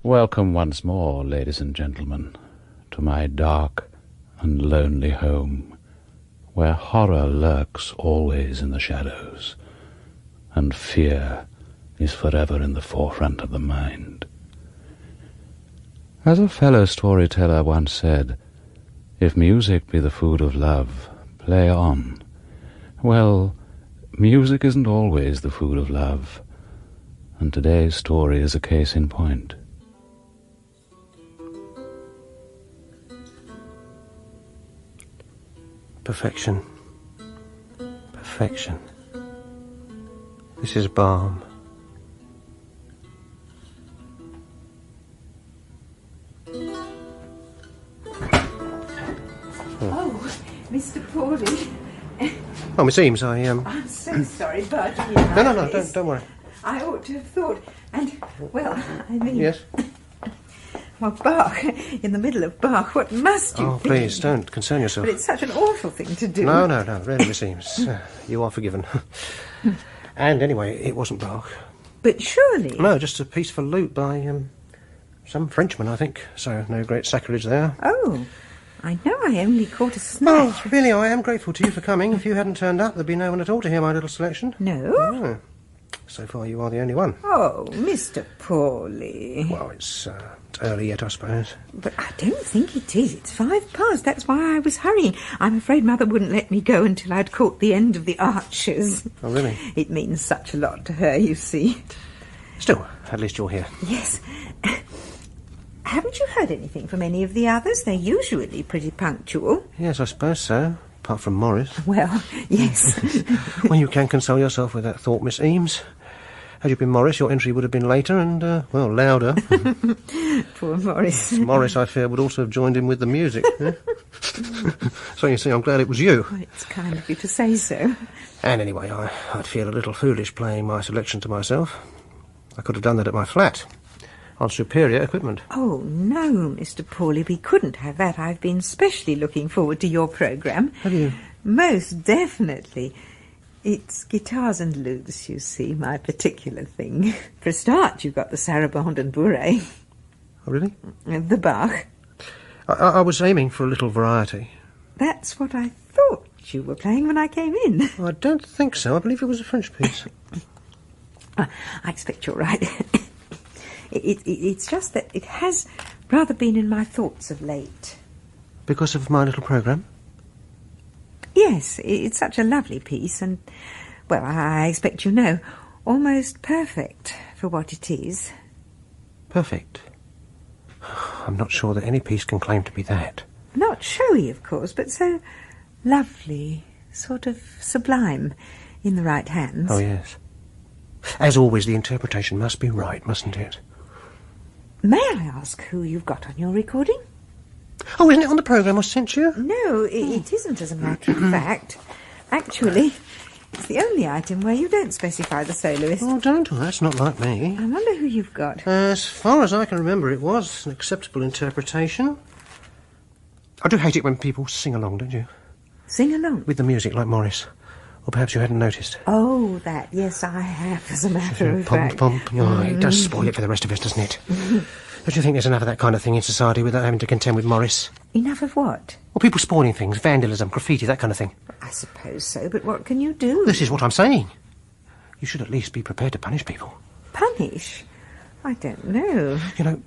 Welcome once more, ladies and gentlemen, to my dark and lonely home, where horror lurks always in the shadows, and fear is forever in the forefront of the mind. As a fellow storyteller once said, if music be the food of love, play on. Well, music isn't always the food of love, and today's story is a case in point. Perfection. Perfection. This is balm. Oh, Mr. Pawley. Oh, Miss Eames, I'm so sorry, but... No, don't worry. I ought to have thought, and, well, I mean... Yes? Well, Bach, in the middle of Bach, what must you think? Oh, please, don't concern yourself. But it's such an awful thing to do. No, really, Miss Eames. You are forgiven. And anyway, it wasn't Bach. But surely... No, just a piece for lute by, some Frenchman, I think. So, no great sacrilege there. Oh, I know I only caught a snatch. Oh, really, I am grateful to you for coming. If you hadn't turned up, there'd be no one at all to hear my little selection. No? Oh. So far, you are the only one. Oh, Mr. Pawley. Well, it's early yet, I suppose. But I don't think it is. It's 5 past. That's why I was hurrying. I'm afraid Mother wouldn't let me go until I'd caught the end of the arches. Oh, really? It means such a lot to her, you see. Still, at least you're here. Yes. Haven't you heard anything from any of the others? They're usually pretty punctual. Yes, I suppose so. Apart from Morris. Well, yes. Well, you can console yourself with that thought, Miss Eames. Had you been Morris, your entry would have been later and, well, louder. Poor Morris. Morris, I fear, would also have joined in with the music. So you see, I'm glad it was you. Well, it's kind of you to say so. And anyway, I'd feel a little foolish playing my selection to myself. I could have done that at my flat, on superior equipment. Oh, no, Mr. Pawley, we couldn't have that. I've been specially looking forward to your programme. Have you? Most definitely. It's guitars and lutes, you see, my particular thing. For a start, you've got the sarabande and bourrée. Oh, really? The Bach. I was aiming for a little variety. That's what I thought you were playing when I came in. I don't think so. I believe it was a French piece. I expect you're right. It's just that it has rather been in my thoughts of late. Because of my little programme? Yes, it's such a lovely piece and, well, I expect you know, almost perfect for what it is. Perfect? I'm not sure that any piece can claim to be that. Not showy, of course, but so lovely, sort of sublime in the right hands. Oh, yes. As always, the interpretation must be right, mustn't it? May I ask who you've got on your recording? Oh, isn't it on the programme I sent you? No, it isn't, as a matter of fact. Actually, it's the only item where you don't specify the soloist. Oh, don't I? That's not like me. I wonder who you've got. As far as I can remember, it was an acceptable interpretation. I do hate it when people sing along, don't you? Sing along? With the music, like Morris. Or perhaps you hadn't noticed. Oh, that. Yes, I have, as a matter of fact. Pump. Oh, it does spoil it for the rest of us, doesn't it? Don't you think there's enough of that kind of thing in society without having to contend with Morris? Enough of what? Well, people spoiling things, vandalism, graffiti, that kind of thing. I suppose so, but what can you do? This is what I'm saying. You should at least be prepared to punish people. Punish? I don't know. You know,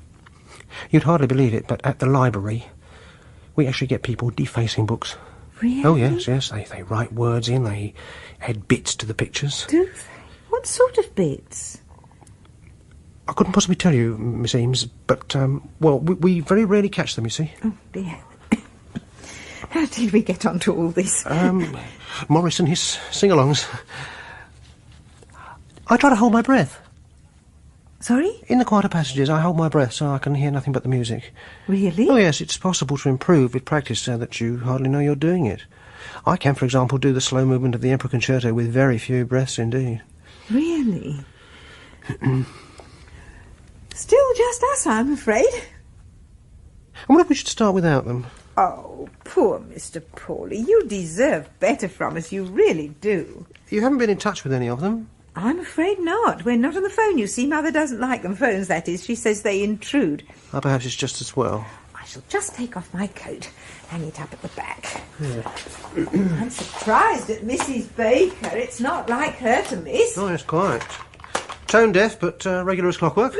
you'd hardly believe it, but at the library, we actually get people defacing books. Really? Oh, yes. They write words in, they add bits to the pictures. Do they? What sort of bits? I couldn't possibly tell you, Miss Eames, but, well, we very rarely catch them, you see. Oh, dear. How did we get onto all this? Morris and his sing-alongs. I try to hold my breath. Sorry? In the quieter passages, I hold my breath so I can hear nothing but the music. Really? Oh, yes, it's possible to improve with practice so that you hardly know you're doing it. I can, for example, do the slow movement of the Emperor Concerto with very few breaths indeed. Really? Still just us, I'm afraid. I wonder if we should start without them. Oh, poor Mr. Pawley. You deserve better from us, you really do. You haven't been in touch with any of them? I'm afraid not. We're not on the phone, you see. Mother doesn't like them, phones, that is. She says they intrude. Oh, perhaps it's just as well. I shall just take off my coat, hang it up at the back. Yeah. I'm surprised at Mrs. Baker. It's not like her to miss. Oh, yes, quite. Tone deaf, but regular as clockwork.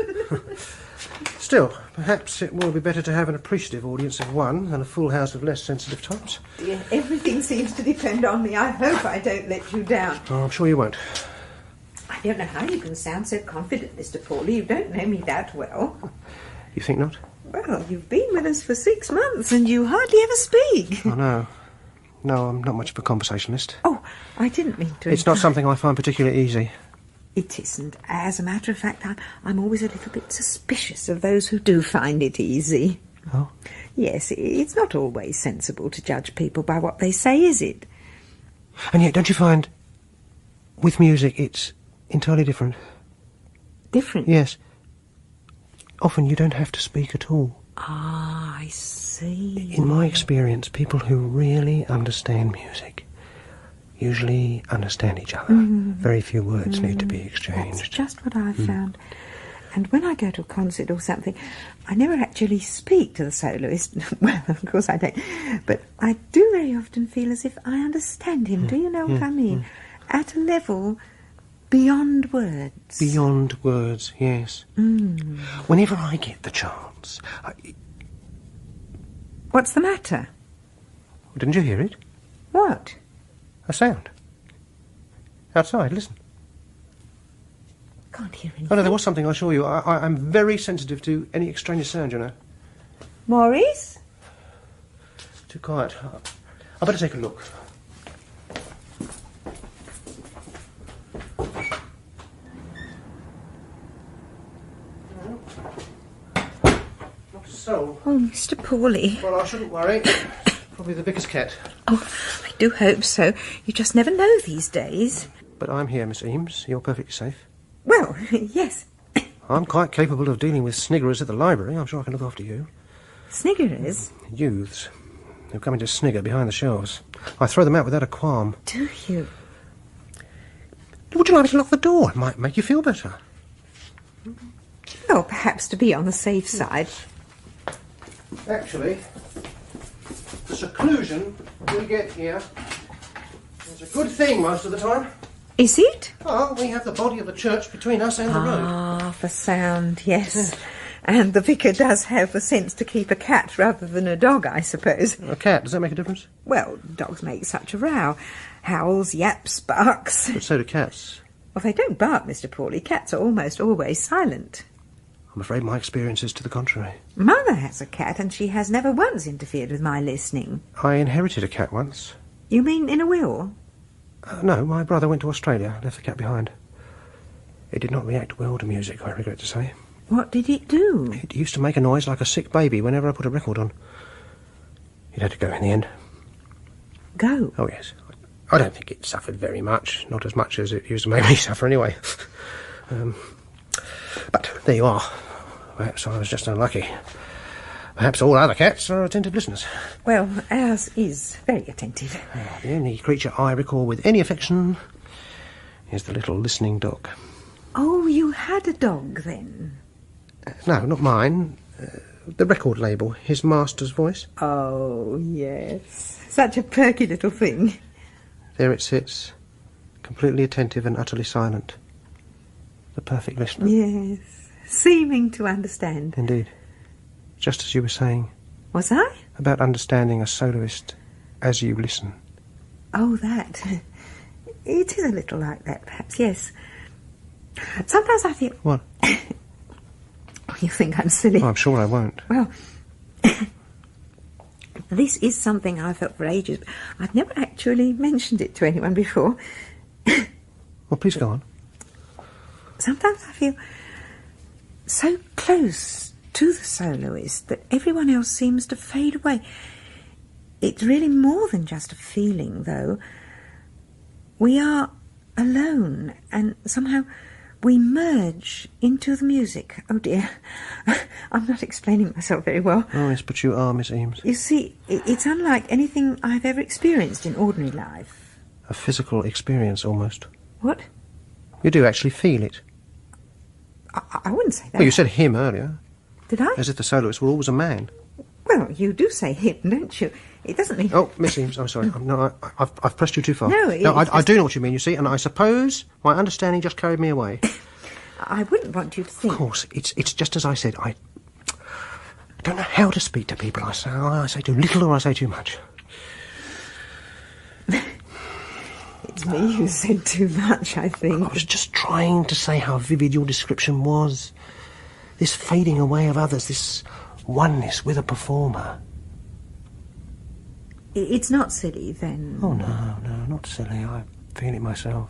Still, perhaps it will be better to have an appreciative audience of one than a full house of less sensitive types. Dear, everything seems to depend on me. I hope I don't let you down. Oh, I'm sure you won't. I don't know how you can sound so confident, Mr. Pawley. You don't know me that well. You think not? Well, you've been with us for 6 months and you hardly ever speak. Oh, no. No, I'm not much of a conversationalist. Oh, I didn't mean to... It's not something I find particularly easy. It isn't. As a matter of fact, I'm always a little bit suspicious of those who do find it easy. Oh? Yes, it's not always sensible to judge people by what they say, is it? And yet, don't you find, with music, it's entirely different? Different? Yes. Often you don't have to speak at all. Ah, I see. In my experience, people who really understand music usually understand each other. Very few words need to be exchanged. That's just what I've found. And when I go to a concert or something, I never actually speak to the soloist. Well, of course I don't. But I do very often feel as if I understand him. Do you know what I mean? At a level beyond words. Beyond words, yes. Whenever I get the chance... What's the matter? Didn't you hear it? What? A sound. Outside, listen. Can't hear anything. Oh, no, there was something, I assure you. I'm very sensitive to any extraneous sound, you know. Maurice? Too quiet. I better take a look. Not a soul. Oh, Mr. Pawley. Well, I shouldn't worry. Probably the vicar's cat. Oh, I do hope so. You just never know these days. But I'm here, Miss Eames. You're perfectly safe. Well, yes. I'm quite capable of dealing with sniggerers at the library. I'm sure I can look after you. Sniggerers? Youths who come in to snigger behind the shelves. I throw them out without a qualm. Do you? Would you like me to lock the door? It might make you feel better. Well, perhaps to be on the safe side. Actually, the seclusion we get here is a good thing most of the time. Is it? Oh, we have the body of the church between us and the road. Ah, for sound, yes. And the vicar does have the sense to keep a cat rather than a dog, I suppose. A cat, does that make a difference? Well, dogs make such a row. Howls, yaps, barks. But so do cats. Well, they don't bark, Mr. Pawley. Cats are almost always silent. I'm afraid my experience is to the contrary. Mother has a cat and she has never once interfered with my listening. I inherited a cat once. You mean in a will? No, my brother went to Australia, left the cat behind. It did not react well to music, I regret to say. What did it do? It used to make a noise like a sick baby whenever I put a record on. It had to go in the end. Go? Oh, yes. I don't think it suffered very much. Not as much as it used to make me suffer anyway. But there you are. Perhaps I was just unlucky. Perhaps all other cats are attentive listeners. Well, ours is very attentive. The only creature I recall with any affection is the little listening dog. Oh, you had a dog then? No, not mine. The record label, his master's voice. Oh, yes. Such a perky little thing. There it sits, completely attentive and utterly silent. The perfect listener. Yes, seeming to understand. Indeed. Just as you were saying. Was I? About understanding a soloist as you listen. Oh, that. It is a little like that, perhaps, yes. Sometimes I feel... What? Oh, you think I'm silly. Oh, I'm sure I won't. Well, this is something I've felt for ages. I've never actually mentioned it to anyone before. Well, please go on. Sometimes I feel so close to the soloist that everyone else seems to fade away. It's really more than just a feeling, though. We are alone, and somehow we merge into the music. Oh, dear. I'm not explaining myself very well. Oh, yes, but you are, Miss Eames. You see, it's unlike anything I've ever experienced in ordinary life. A physical experience, almost. What? You do actually feel it. I wouldn't say that. Well, you said him earlier. Did I? As if the soloist were always a man. Well, you do say him, don't you? It doesn't mean... Oh, Miss Eames, I'm sorry. I've pressed you too far. No, I do know what you mean, you see, and I suppose my understanding just carried me away. I wouldn't want you to think... Of course, it's just as I said. I don't know how to speak to people. I say too little or I say too much. It's me who said too much, I think. I was just trying to say how vivid your description was. This fading away of others, this oneness with a performer. It's not silly, then? Oh, no, not silly. I feel it myself.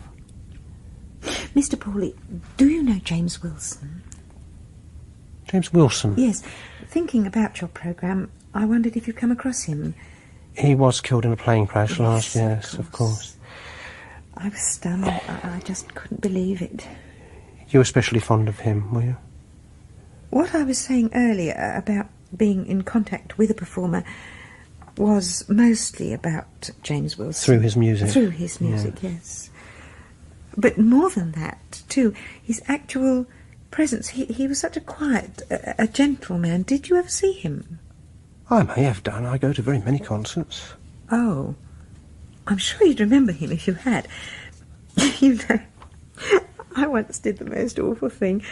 Mr. Pawley, do you know James Wilson? James Wilson? Yes. Thinking about your programme, I wondered if you'd come across him. He was killed in a plane crash last, yes, of course. I was stunned. I just couldn't believe it. You were especially fond of him, were you? What I was saying earlier about being in contact with a performer was mostly about James Wilson. Through his music? Through his music, yes. But more than that, too, his actual presence. He was such a quiet, a gentleman. Did you ever see him? I may have done. I go to very many concerts. Oh. I'm sure you'd remember him if you had. You know, I once did the most awful thing.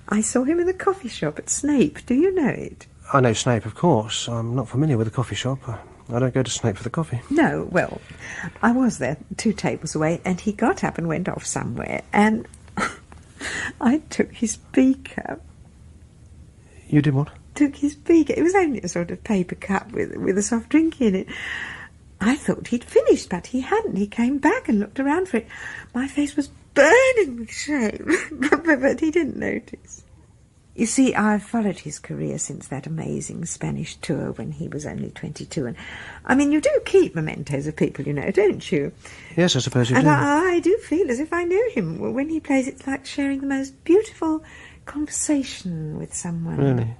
I saw him in the coffee shop at Snape. Do you know it? I know Snape, of course. I'm not familiar with the coffee shop. I don't go to Snape for the coffee. No, well, I was there 2 tables away, and he got up and went off somewhere, and I took his beaker. You did what? Took his beaker. It was only a sort of paper cup with a soft drink in it. I thought he'd finished, but he hadn't. He came back and looked around for it. My face was burning with shame, but he didn't notice. You see, I've followed his career since that amazing Spanish tour when he was only 22. And I mean, you do keep mementos of people, you know, don't you? Yes, I suppose you do. And I do feel as if I knew him. When he plays, it's like sharing the most beautiful conversation with someone. Really?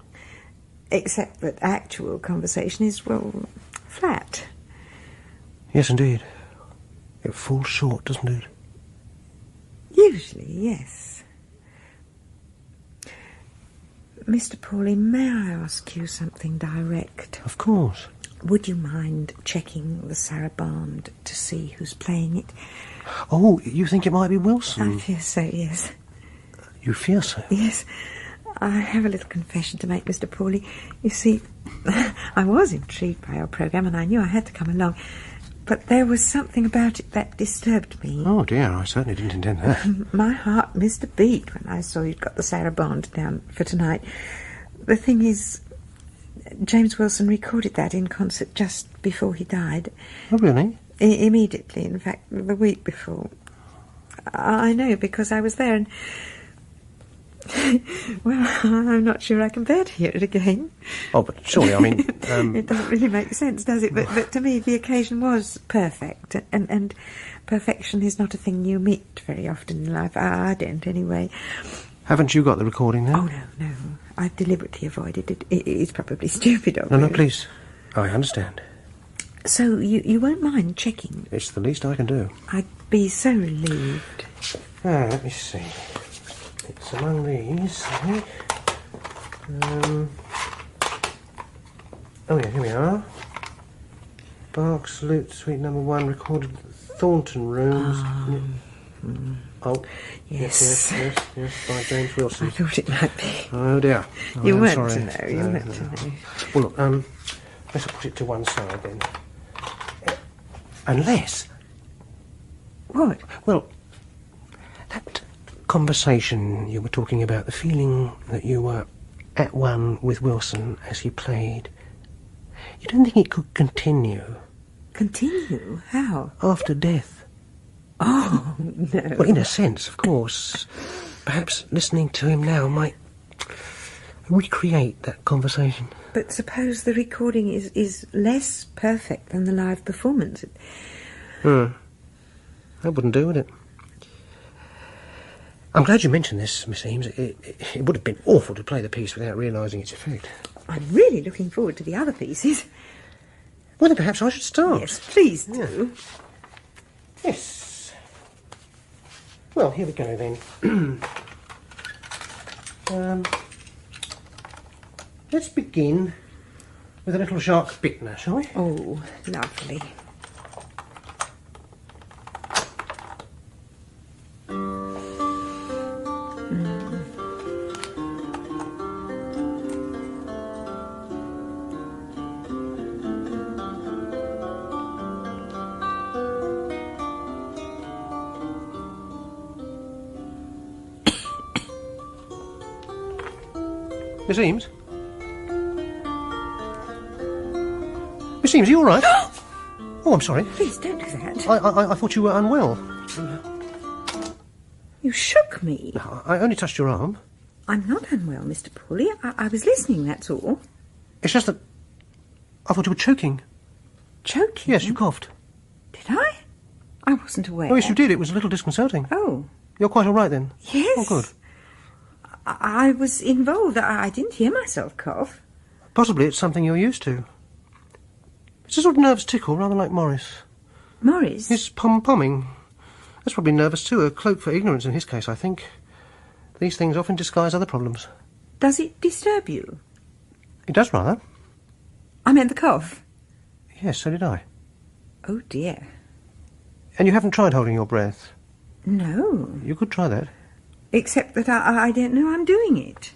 Except that actual conversation is, well, flat. Yes, indeed. It falls short, doesn't it? Usually, yes. Mr. Pawley, may I ask you something direct? Of course. Would you mind checking the sarabande to see who's playing it? Oh, you think it might be Wilson? I fear so, yes. You fear so? Yes. I have a little confession to make, Mr. Pawley. You see, I was intrigued by your programme and I knew I had to come along. But there was something about it that disturbed me. Oh, dear, I certainly didn't intend that. My heart missed a beat when I saw you'd got the sarabande down for tonight. The thing is, James Wilson recorded that in concert just before he died. Oh, really? Immediately, in fact, the week before. I know, because I was there and... Well, I'm not sure I can bear to hear it again. Oh, but surely, I mean... It doesn't really make sense, does it? But to me, the occasion was perfect. And perfection is not a thing you meet very often in life. I don't, anyway. Haven't you got the recording there? Oh, no. I've deliberately avoided it. It's probably stupid of me. you. No, please. I understand. So you won't mind checking? It's the least I can do. I'd be so relieved. Let me see. It's among these, I think. Oh, yeah, here we are. Bach Salute Suite No. 1, recorded at the Thornton Rooms. Oh, yes, by James Wilson. I thought it might be. Oh, dear. You weren't to know, you weren't to know. Well, look, let's put it to one side then. Unless... What? Well, that conversation you were talking about, the feeling that you were at one with Wilson as he played, you don't think it could continue? Continue? How? After death. Oh, no. Well, in a sense, of course. Perhaps listening to him now might recreate that conversation. But suppose the recording is less perfect than the live performance. That wouldn't do, would it? I'm glad you mentioned this, Miss Eames. It would have been awful to play the piece without realising its effect. I'm really looking forward to the other pieces. Well, then perhaps I should start. Yes, please do. Yes. Well, here we go then. Let's begin with a little shark bittner, shall we? Oh, lovely. Miss Eames? Miss Eames, are you all right? Oh, I'm sorry. Please don't do that. I thought you were unwell. You shook me. I only touched your arm. I'm not unwell, Mr. Pawley. I was listening, that's all. It's just that I thought you were choking. Choking? Yes, you coughed. Did I? I wasn't aware. Oh, yes, you did. It was a little disconcerting. Oh. You're quite all right then? Yes. Oh, good. I was involved. I didn't hear myself cough. Possibly it's something you're used to. It's a sort of nervous tickle, rather like Morris. Morris? His pom-pomming. That's probably nervous too, a cloak for ignorance in his case, I think. These things often disguise other problems. Does it disturb you? It does, rather. I meant the cough. Yes, so did I. Oh, dear. And you haven't tried holding your breath? No. You could try that. Except that I don't know I'm doing it.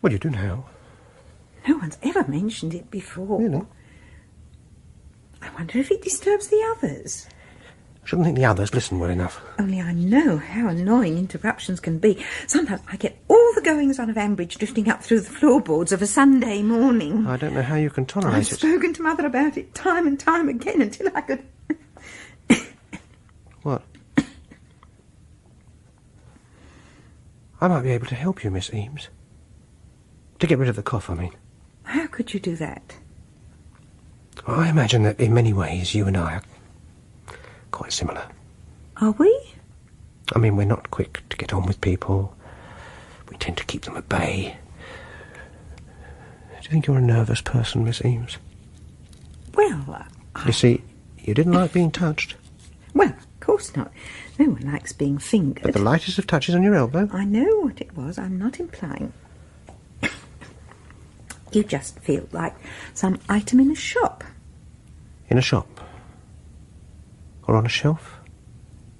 Well, you do now. No one's ever mentioned it before. Really? I wonder if it disturbs the others. I shouldn't think the others listen well enough. Only I know how annoying interruptions can be. Sometimes I get all the goings-on of Ambridge drifting up through the floorboards of a Sunday morning. I don't know how you can tolerate I've it. spoken to Mother about it time and time again until I could... What? I might be able to help you, Miss Eames. To get rid of the cough, I mean. How could you do that? Well, I imagine that in many ways you and I are quite similar. Are we? I mean, we're not quick to get on with people. We tend to keep them at bay. Do you think you're a nervous person, Miss Eames? Well, You see, you didn't like being touched. Well, of course not. No one likes being fingered. But the lightest of touches on your elbow. I know what it was. I'm not implying. You just feel like some item in a shop. In a shop? Or on a shelf?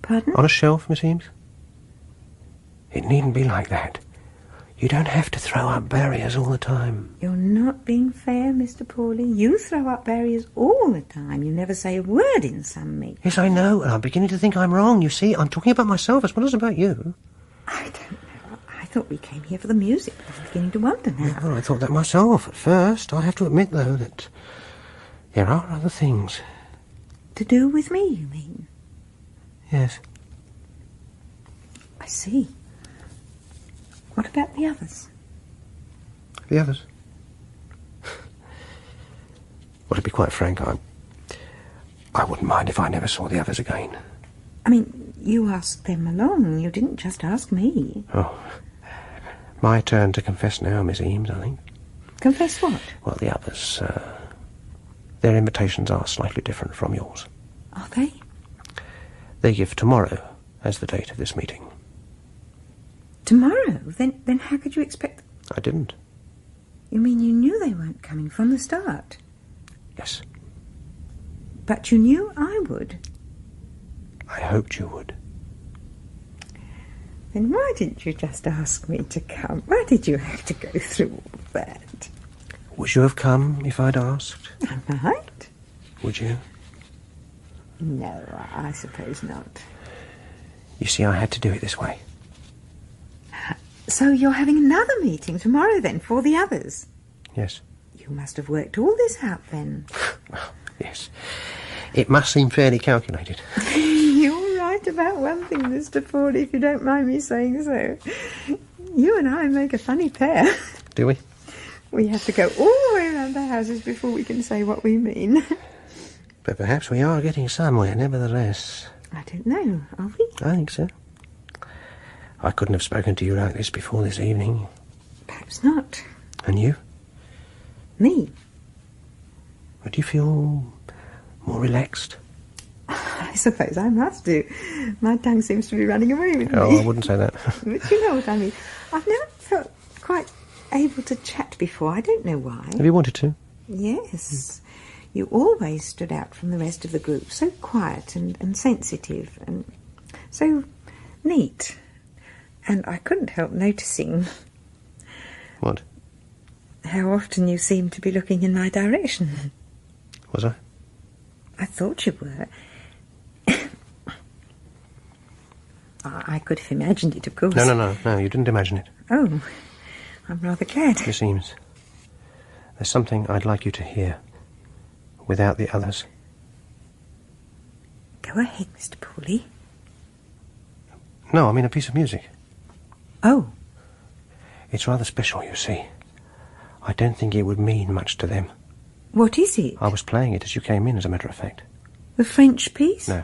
Pardon? On a shelf, Miss Eames? It needn't be like that. You don't have to throw up barriers all the time. You're not being fair, Mr. Pawley. You throw up barriers all the time. You never say a word in some meetings. Yes, I know, and I'm beginning to think I'm wrong. You see, I'm talking about myself as well as about you. I don't know. I thought we came here for the music, but I'm beginning to wonder now. Well, I thought that myself at first. I have to admit, though, that there are other things. To do with me, you mean? Yes. I see. What about the others? The others? Well, to be quite frank, I wouldn't mind if I never saw the others again. I mean, you asked them along. You didn't just ask me. Oh, my turn to confess now, Miss Eames, I think. Confess what? Well, the others, their invitations are slightly different from yours. Are they? They give tomorrow as the date of this meeting. Tomorrow? Then how could you expect... I didn't. You mean you knew they weren't coming from the start? Yes. But you knew I would? I hoped you would. Then why didn't you just ask me to come? Why did you have to go through all that? Would you have come if I'd asked? I might. Would you? No, I suppose not. You see, I had to do it this way. So you're having another meeting tomorrow then, for the others? Yes. You must have worked all this out then. Well, yes. It must seem fairly calculated. You're right about one thing, Mr. Ford, if you don't mind me saying so. You and I make a funny pair. Do we? We have to go all the way around the houses before we can say what we mean. But perhaps we are getting somewhere, nevertheless. I don't know, are we? I think so. I couldn't have spoken to you like this before this evening. Perhaps not. And you? Me? Would you feel more relaxed? I suppose I must do. My tongue seems to be running away with me. Oh, I wouldn't say that. But you know what I mean. I've never felt quite able to chat before. I don't know why. Have you wanted to? Yes. You always stood out from the rest of the group, so quiet and sensitive and so neat. And I couldn't help noticing... What? How often you seemed to be looking in my direction. Was I? I thought you were. I could have imagined it, of course. No, you didn't imagine it. Oh, I'm rather glad. It seems. There's something I'd like you to hear, without the others. Go ahead, Mr. Pawley. No, I mean a piece of music. Oh. It's rather special, you see. I don't think it would mean much to them. What is it? I was playing it as you came in, as a matter of fact. The French piece? No,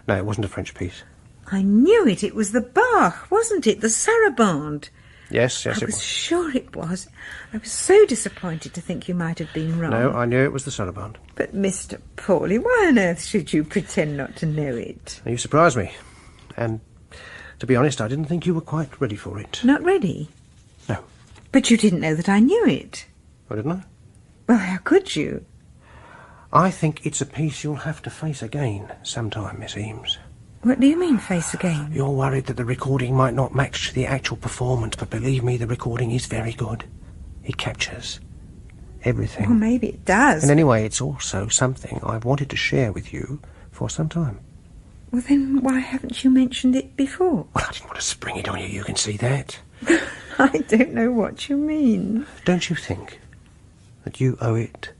it wasn't a French piece. I knew it. It was the Bach, wasn't it? The sarabande. Yes, I it was was. sure it was. I was so disappointed to think you might have been wrong. No, I knew it was the sarabande. But, Mr. Pawley, why on earth should you pretend not to know it? You surprised me. And, to be honest, I didn't think you were quite ready for it. Not ready? No. But you didn't know that I knew it. Oh, didn't I? Well, how could you? I think it's a piece you'll have to face again sometime, Miss Eames. What do you mean, face again? You're worried that the recording might not match the actual performance, but believe me, the recording is very good. It captures everything. Well, maybe it does. And anyway, it's also something I've wanted to share with you for some time. Well, then why haven't you mentioned it before? Well, I didn't want to spring it on you, you can see that. I don't know what you mean. Don't you think that you owe it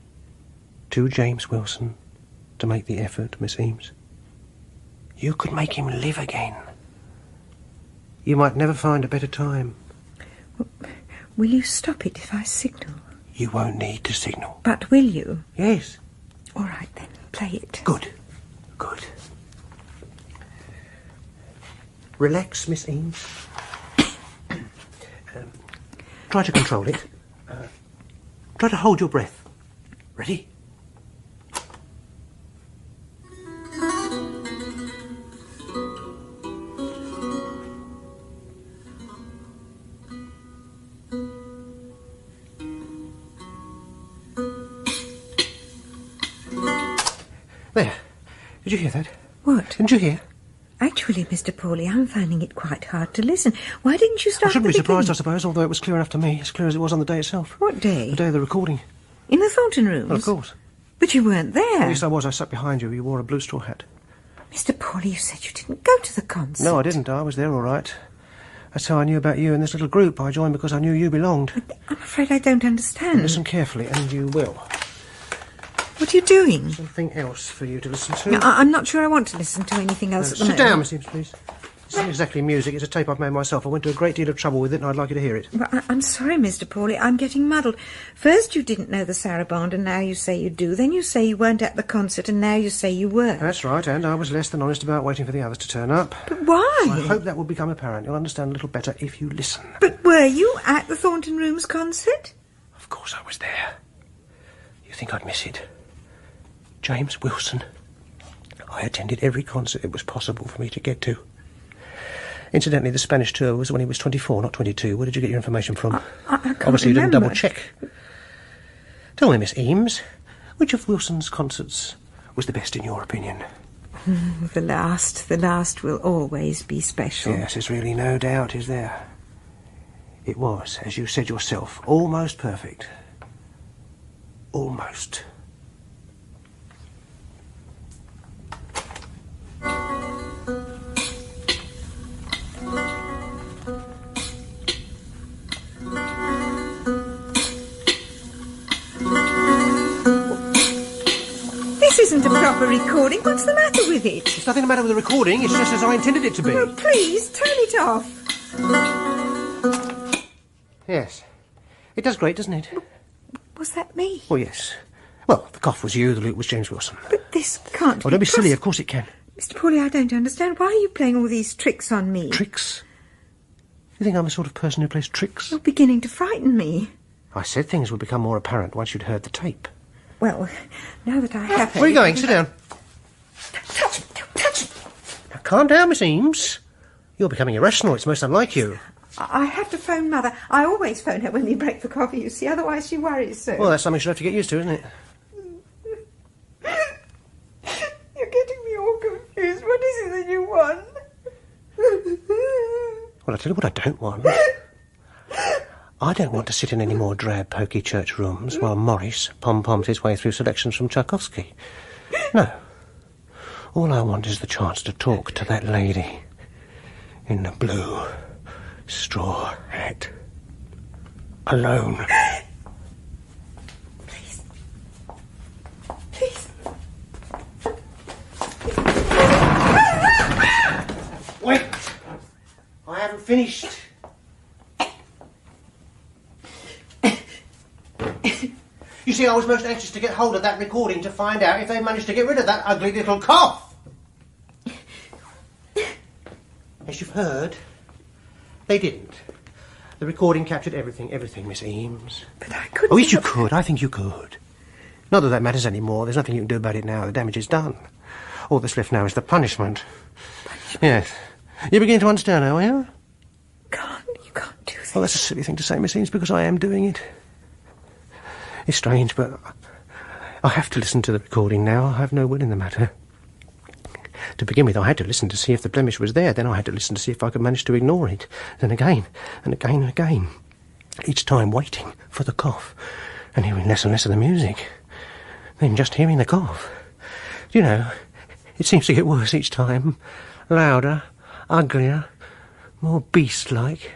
to James Wilson to make the effort, Miss Eames? You could make him live again. You might never find a better time. Well, will you stop it if I signal? You won't need to signal. But will you? Yes. All right, then. Play it. Good. Relax, Miss Eames. Try to control it. Try to hold your breath. Ready? There. Did you hear that? What? Didn't you hear? Actually, Mr. Pawley, I'm finding it quite hard to listen. Why didn't you start I shouldn't at be the surprised, I beginning? suppose, although it was clear enough to me, as clear as it was on the day itself. What day? The day of the recording. In the Thornton rooms? Well, of course. But you weren't there. Yes, I was. I sat behind you. You wore a blue straw hat. Mr. Pawley, you said you didn't go to the concert. No, I didn't. I was there all right. That's how I knew about you and this little group. I joined because I knew you belonged. But I'm afraid I don't understand. Listen carefully, and you will. What are you doing? Something else for you to listen to. No, I'm not sure I want to listen to anything else at the Sit moment. down, Miss Eames, please. It's not exactly music. It's a tape I've made myself. I went to a great deal of trouble with it, and I'd like you to hear it. Well, I'm sorry, Mr. Pawley. I'm getting muddled. First you didn't know the sarabande, and now you say you do. Then you say you weren't at the concert, and now you say you were. That's right, and I was less than honest about waiting for the others to turn up. But why? I hope that will become apparent. You'll understand a little better if you listen. But were you at the Thornton Rooms concert? Of course I was there. You think I'd miss it? James Wilson. I attended every concert it was possible for me to get to. Incidentally, the Spanish tour was when he was 24, not 22. Where did you get your information from? I can't Obviously, you didn't remember. double-check. Tell me, Miss Eames, which of Wilson's concerts was the best in your opinion? The last will always be special. Yes, there's really no doubt, is there? It was, as you said yourself, almost perfect. Almost. This isn't a proper recording. What's the matter with it? There's nothing the matter with the recording. It's just as I intended it to be. Well, please, turn it off. Yes. It does great, doesn't it? Was that me? Oh, yes. Well, the cough was you, the loop was James Wilson. But this can't Oh, don't be silly. Of course it can. Mr. Pawley, I don't understand. Why are you playing all these tricks on me? Tricks? You think I'm the sort of person who plays tricks? You're beginning to frighten me. I said things would become more apparent once you'd heard the tape. Well, now that I have... Where are you going? Sit down. Touch calm down, Miss Eames. You're becoming irrational. It's most unlike you. I have to phone Mother. I always phone her when we break for coffee, you see, otherwise she worries so. Well, that's something she'll have to get used to, isn't it? You're getting me all confused. What is it that you want? Well, I'll tell you what I don't want. I don't want to sit in any more drab, poky church rooms while Morris pom-poms his way through selections from Tchaikovsky. No. All I want is the chance to talk to that lady in the blue straw hat. Alone. Please. Please. Wait! I haven't finished. You see, I was most anxious to get hold of that recording to find out if they managed to get rid of that ugly little cough. As you've heard, they didn't. The recording captured everything, Miss Eames. But I couldn't... Oh, yes, you could. I think you could. Not that that matters anymore. There's nothing you can do about it now. The damage is done. All that's left now is the punishment. Yes. You're beginning to understand now, are you? You can't do this. Well, that's a silly thing to say, Miss Eames, because I am doing it. It's strange, but I have to listen to the recording now. I have no will in the matter. To begin with, I had to listen to see if the blemish was there. Then I had to listen to see if I could manage to ignore it. Then again, and again, and again. Each time waiting for the cough and hearing less and less of the music. Then just hearing the cough. You know, it seems to get worse each time. Louder, uglier, more beast-like.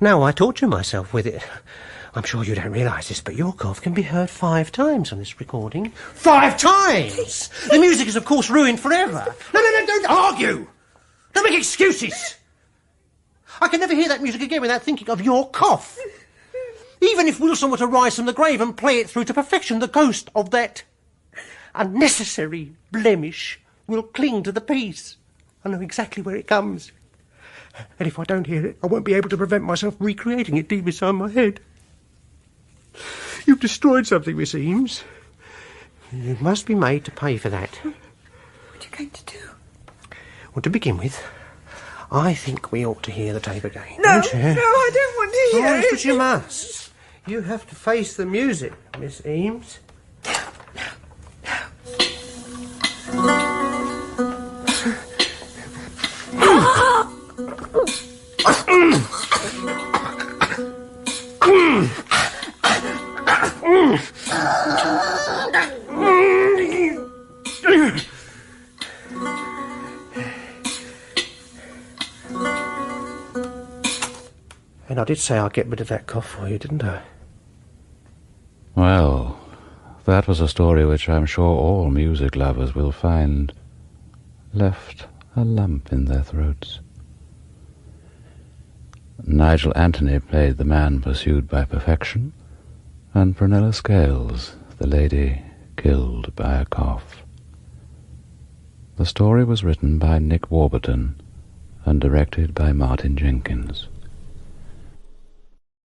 Now I torture myself with it. I'm sure you don't realise this, but your cough can be heard 5 times on this recording. 5 times! The music is, of course, ruined forever. No, don't argue! Don't make excuses! I can never hear that music again without thinking of your cough. Even if Wilson were to rise from the grave and play it through to perfection, the ghost of that unnecessary blemish will cling to the piece. I know exactly where it comes. And if I don't hear it, I won't be able to prevent myself recreating it deep inside my head. You've destroyed something, Miss Eames. You must be made to pay for that. What are you going to do? Well, to begin with, I think we ought to hear the tape again. No, don't you? no, I don't want to hear it. But you must. You have to face the music, Miss Eames. And I did say I'd get rid of that cough for you, didn't I? Well, that was a story which I'm sure all music lovers will find left a lump in their throats. Nigel Anthony played the man pursued by perfection, and Prunella Scales, the lady killed by a cough. The story was written by Nick Warburton and directed by Martin Jenkins.